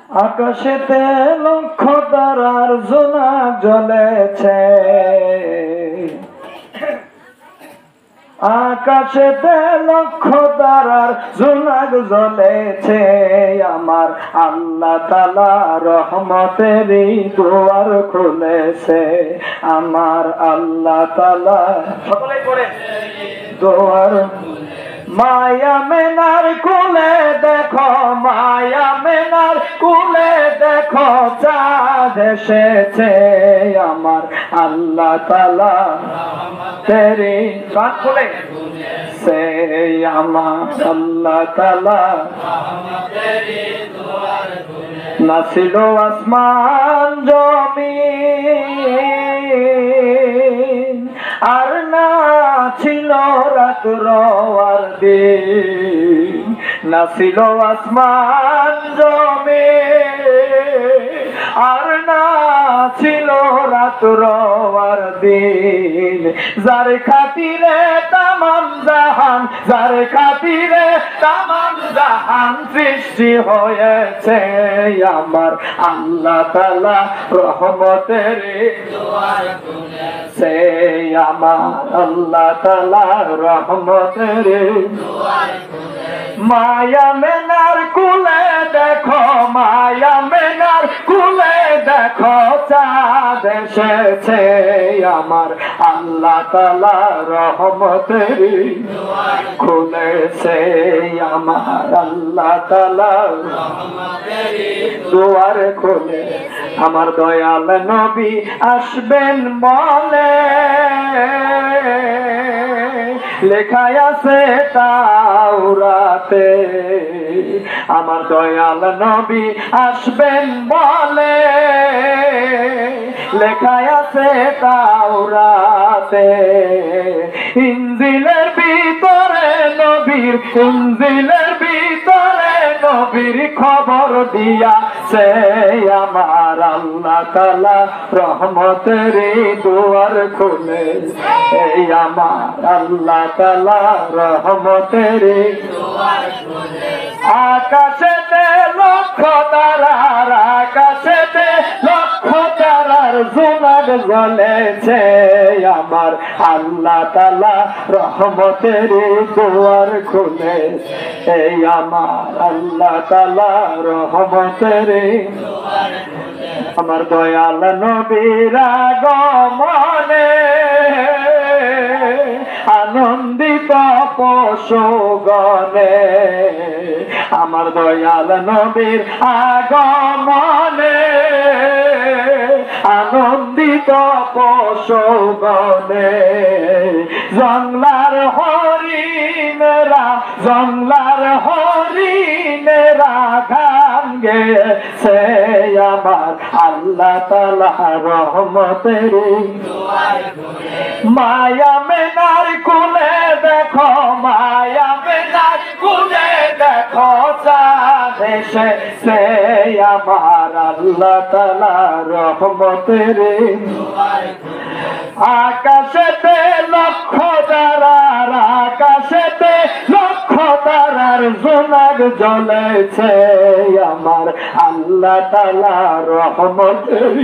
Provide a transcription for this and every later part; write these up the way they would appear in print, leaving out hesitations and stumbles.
আকাশেতে লক্ষ তারার জোনাক জ্বলেছে, আকাশেতে লক্ষ তারার জোনাক জ্বলেছে। আমার আল্লাহ তাআলা রহমতেরই দুয়ার খুলেছে, আমার আল্লাহ তাআলা সকলেই পড়ে দুয়ার। মায়া মেনার কুলে দেখো, মায়া মেনার কুলে দেখো চাঁদ এসেছে। আমার আল্লাহ তাআলা তেরি কান খুলে সে, আমার আল্লাহ তাআলা না ছিল আসমান জমিন, আর না ছিল রাত্র আর দিন, না ছিল আসমান জমিন, আর না ছিল রাত্র আর দিন। যার খাতিরে তামাম জাহান, যার খাতিরে তামাম জাহান সৃষ্টি হয়েছে। আমার আল্লাহ তাআলা রহমতের দুয়ার খুলেছে, আমার আল্লাহ তাআলা রহমতের দুয়ার খুলেছে। মায়া মেনার কুলে দেখো, মায়া মেনার কুলে দেখো চাঁদ এসেছে। আমার আল্লাহ তাআলা রহমতের দুয়ার খুলেছে, আমার আল্লাহ তাআলা রহমতের দুয়ার খুলে। আমার দয়াল নবী আসবেন বলে লেখা আছে তাওরাতে, আমার দয়াল নবী আসবেন বলে লেখা আছে তাওরাতে। ইনজিলের ভিতরে নবীর, ইনজিলের ভিতরে নবীর খবর দিয়াছে। আমার আল্লাহ তাআলা রহমতের দুয়ার খুলে, এই আমার আল্লাহ তাআলা রহমতের দুয়ার খুলে। আকাশেতে লক্ষ তারার, আকাশেতে লক্ষ তারার জোনাক জ্বলেছে। আমার আল্লাহ তাআলা রহমতের দুয়ার খুলে, এই আমার আল্লাহ তাআলা রহমতের দুয়ার খুলে। আমার দয়াল নবীর আগমনে আনন্দিত পশুগণে, আমার দয়াল নবীর আগমনে আনন্দিত পশুগণে। জংলার হরিণেরা, জংলার হরিণেরা গান গেয়েছে। আমার আল্লাহ তাআলা রহমতের দুয়ার খুলে। মায়া মেনার কুলে দেখো, মায়া মেনার কুলে দেখো চাঁদ এসেছে। আমার আল্লাহ তাআলা রহমতের দুয়ার খুলে। আকাশেতে লক্ষ তারার, আকাশেতে লক্ষ তারার জোনাক জ্বলেছে। আমার আল্লাহ তাআলা রহমতের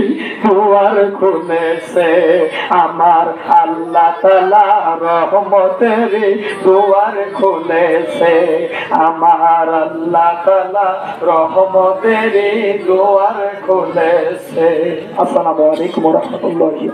দুয়ার খুলেছে, আমার আল্লাহ তাআলা রহমতের দুয়ার খুলেছে, আমার আল্লাহ তাআলা রহমতের দুয়ার খুলেছে। আসসালামু আলাইকুম ওয়া রাহমাতুল্লাহি।